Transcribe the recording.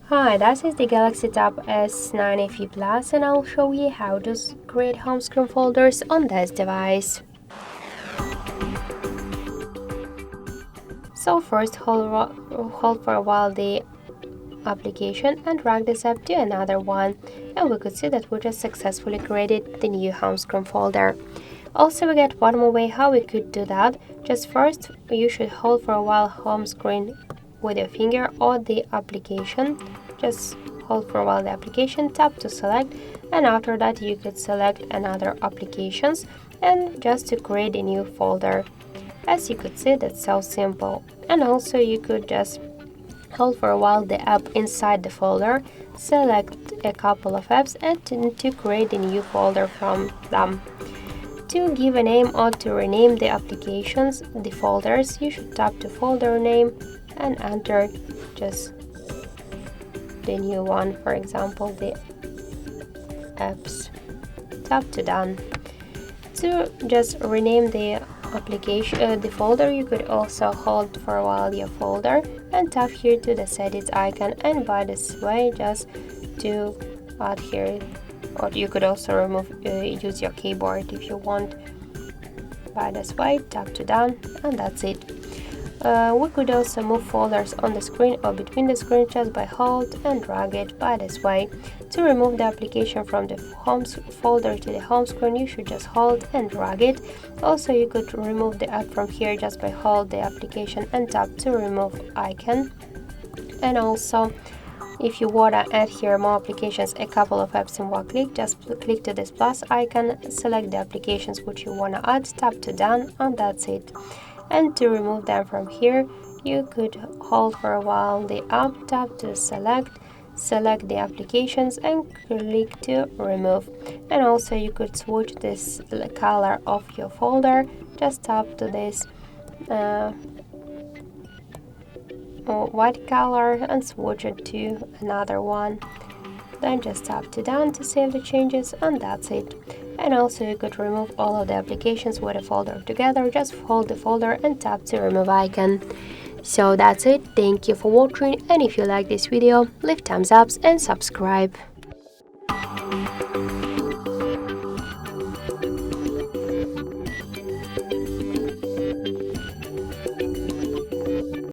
Hi, this is the Galaxy Tab S9 FE Plus and I'll show you how to create home screen folders on this device. So first hold for a while the application and drag this app to another one, and we could see that we just successfully created the new home screen folder. Also, we get one more way how we could do that. Just first you should hold for a while home screen with your finger or the application. Just hold for a while the application, tap to select, and after that you could select another applications and just to create a new folder. As you could see, that's so simple. And also you could just hold for a while the app inside the folder, select a couple of apps and to create a new folder from them. To give a name or to rename the applications, the folders, you should tap to folder name and enter just the new one, for example the apps. Tap to done. To just rename the application, the folder, you could also hold for a while your folder and tap here to the settings icon, and by this way just to add here, or you could also remove use your keyboard if you want. By this way tap to done, and that's it. We could also move folders on the screen or between the screens just by hold and drag it by this way. To remove the application from the home folder to the home screen, you should just hold and drag it. Also, you could remove the app from here just by hold the application and tap to remove icon. And also, if you want to add here more applications, a couple of apps in one click, just click to this plus icon, select the applications which you want to add, tap to done, and that's it. And to remove them from here, you could hold for a while the app, tap to select the applications and click to remove. And also you could switch this color of your folder, just tap to this white color and switch it to another one. Then just tap to done to save the changes, and that's it. And also you could remove all of the applications with a folder together, just hold the folder and tap to remove icon. So that's it, thank you for watching, and if you like this video, leave thumbs up and subscribe.